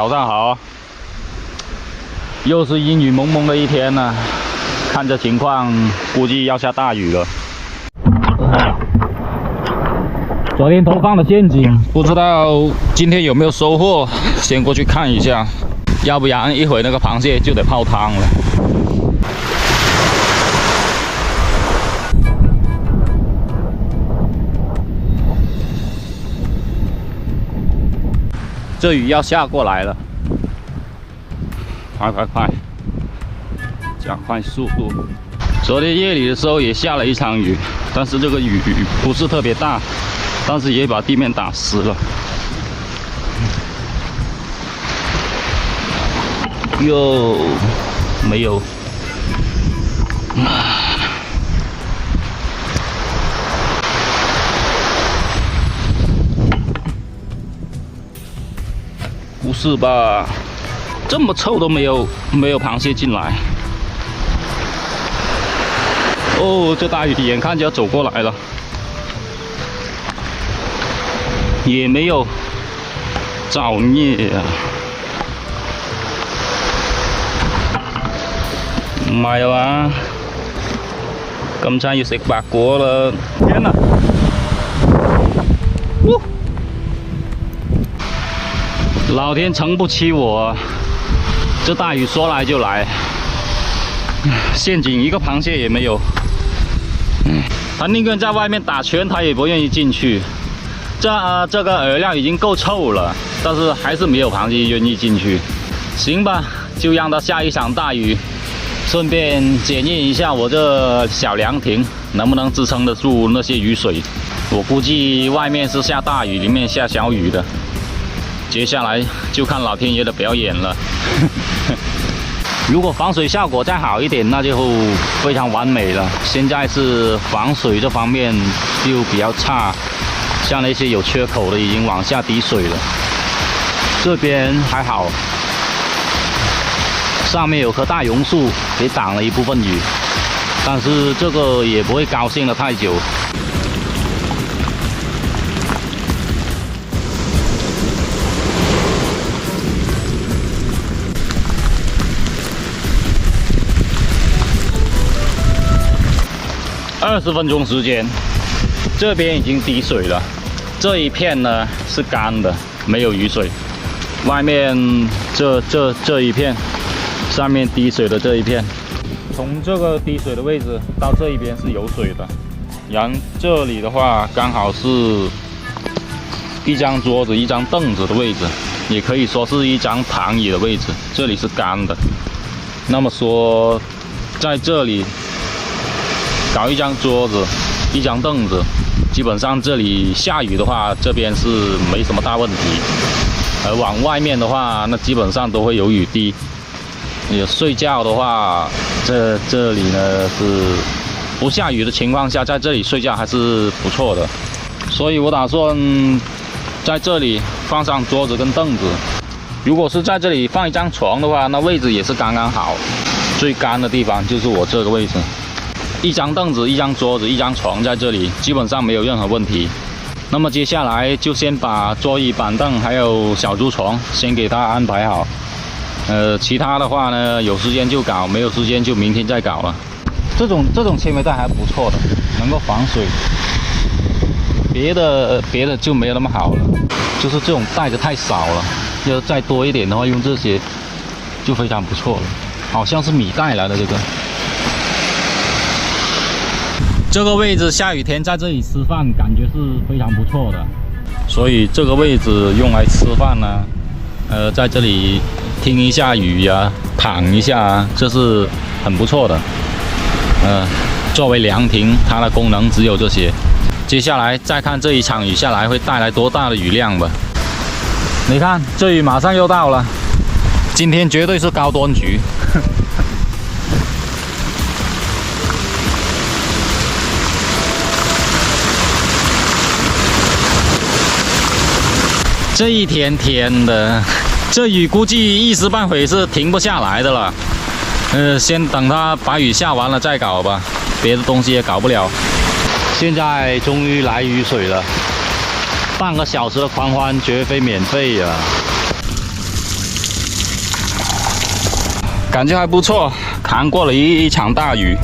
早上好，又是阴雨蒙蒙的一天呢，看这情况，估计要下大雨了。昨天投放的陷阱，不知道今天有没有收获，先过去看一下，要不然一会那个螃蟹就得泡汤了。这雨要下过来了，快，加快速度。昨天夜里的时候也下了一场雨，但是这个雨不是特别大，但是也把地面打湿了。哟，没有。不是吧？这么臭都没有螃蟹进来。哦，这大雨眼看就要走过来了，也没有造孽啊！唔係啊嘛，咁差要食白果啦！天哪！老天诚不欺我，这大雨说来就来，陷阱一个螃蟹也没有。他宁愿在外面打圈，他也不愿意进去。这个饵料已经够臭了，但是还是没有螃蟹愿意进去。行吧，就让它下一场大雨，顺便检验一下我这小凉亭能不能支撑得住那些雨水。我估计外面是下大雨，里面下小雨的。接下来就看老天爷的表演了。如果防水效果再好一点，那就非常完美了。现在是防水这方面就比较差，像那些有缺口的已经往下滴水了。这边还好，上面有棵大榕树给挡了一部分雨，但是这个也不会高兴得太久。20分钟时间，这边已经滴水了，这一片呢是干的，没有雨水。外面这一片，上面滴水的这一片，从这个滴水的位置到这一边是有水的。然这里的话，刚好是一张桌子、一张凳子的位置，也可以说是一张躺椅的位置。这里是干的。那么说，在这里搞一张桌子、一张凳子，基本上这里下雨的话，这边是没什么大问题。而往外面的话，那基本上都会有雨滴。也睡觉的话，这里呢是不下雨的情况下，在这里睡觉还是不错的。所以我打算在这里放上桌子跟凳子。如果是在这里放一张床的话，那位置也是刚刚好。最干的地方就是我这个位置。一张凳子、一张桌子、一张床在这里，基本上没有任何问题。那么接下来就先把桌椅板凳还有小竹床先给它安排好。其他的话呢，有时间就搞，没有时间就明天再搞了。这种纤维袋还不错的，能够防水。别的就没有那么好了，就是这种袋子太少了，要再多一点的话，用这些就非常不错了。好像是米袋来的这个。这个位置下雨天在这里吃饭，感觉是非常不错的。所以这个位置用来吃饭呢，在这里听一下雨呀，躺一下，这是很不错的。作为凉亭，它的功能只有这些。接下来再看这一场雨下来会带来多大的雨量吧。你看，这雨马上又到了，今天绝对是高端局。这一天天的，这雨估计一时半会是停不下来的了。先等它把雨下完了再搞吧，别的东西也搞不了。现在终于来雨水了，半个小时的狂欢绝非免费啊！感觉还不错，扛过了一场大雨，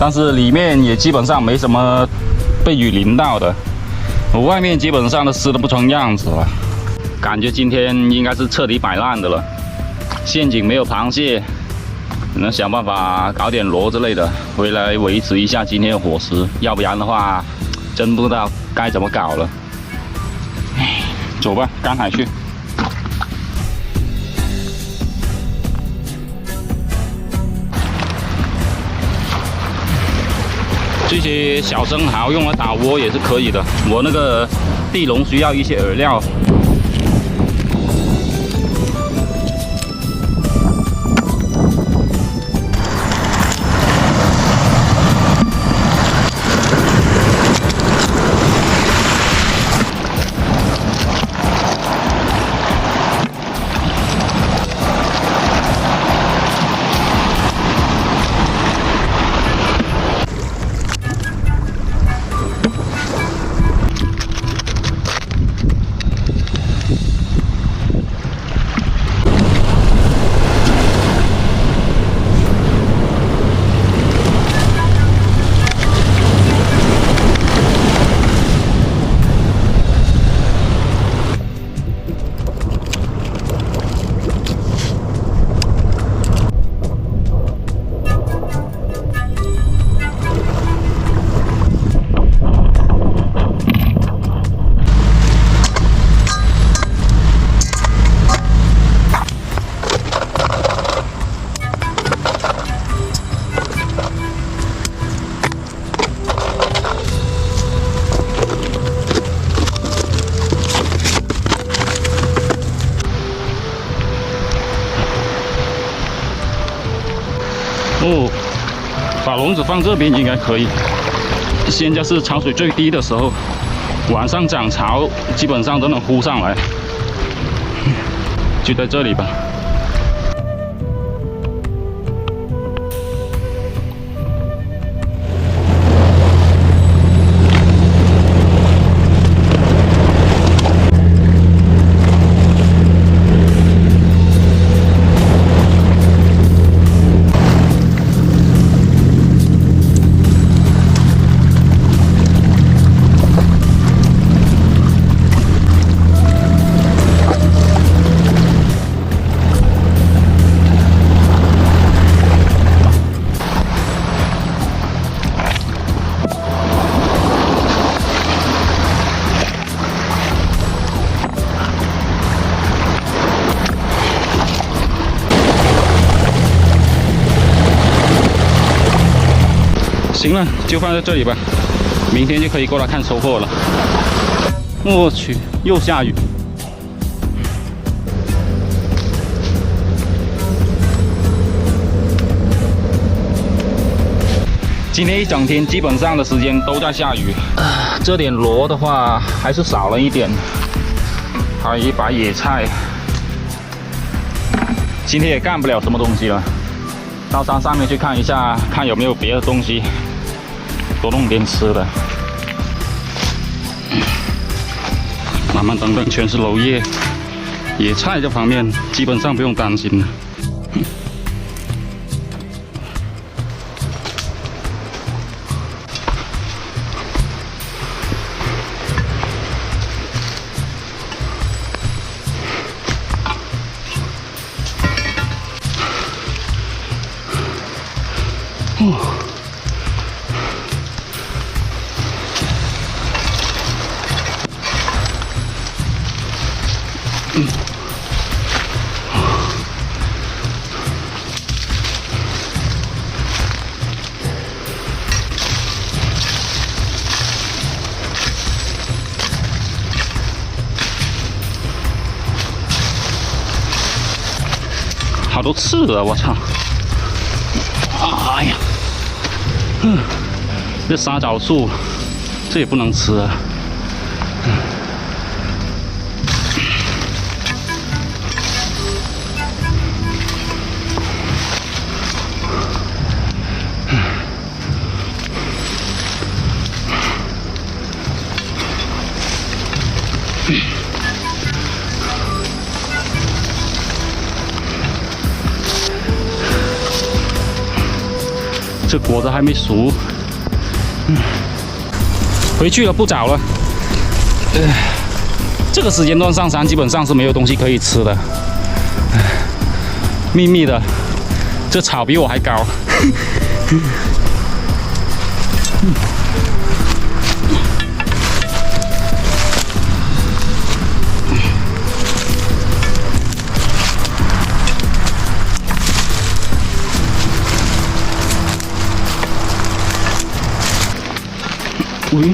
但是里面也基本上没什么被雨淋到的，外面基本上都湿得不成样子了。感觉今天应该是彻底摆烂的了，陷阱没有螃蟹，只能想办法搞点螺之类的回来维持一下今天的伙食，要不然的话，真不知道该怎么搞了。唉，走吧，赶海去。这些小生蚝用来打窝也是可以的。我那个地笼需要一些饵料。哦，把笼子放这边应该可以。现在是潮水最低的时候，晚上涨潮基本上都能呼上来，就在这里吧。行了，就放在这里吧，明天就可以过来看收获了。我去，又下雨。今天一整天基本上的时间都在下雨。这点螺的话还是少了一点，还有一把野菜。今天也干不了什么东西了，到山上面去看一下，看有没有别的东西。多弄点吃的，慢慢等等，全是楼叶，野菜这方面基本上不用担心了。好多刺啊！我操！哎呀，这沙枣树，这也不能吃啊。这果子还没熟。回去了，不早了。这个时间段上山基本上是没有东西可以吃的。密密的，这草比我还高。喂，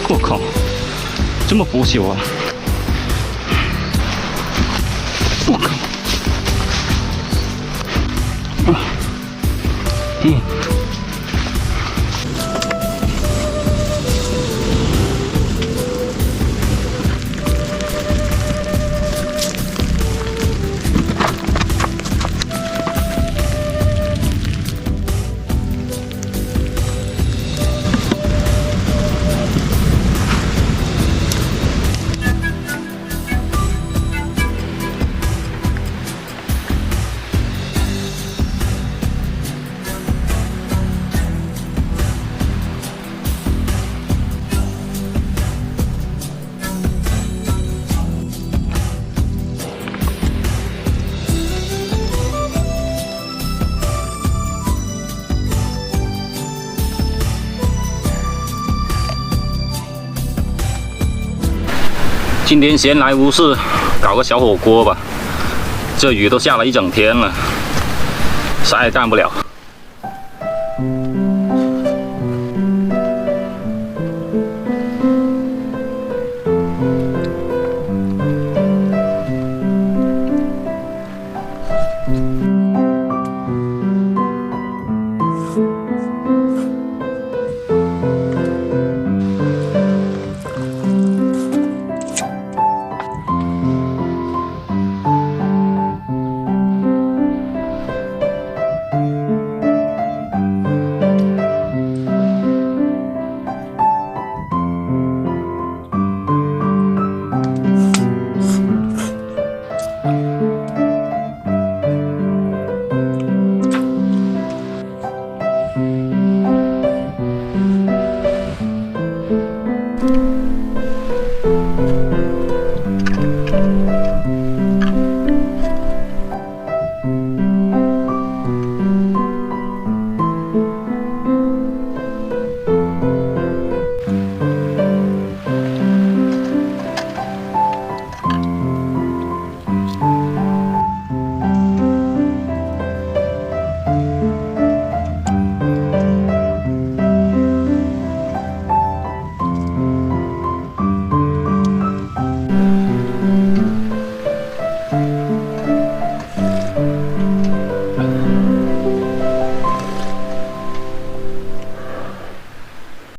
我靠，这么腐朽啊！我靠！今天闲来无事，搞个小火锅吧。这雨都下了一整天了，啥也干不了。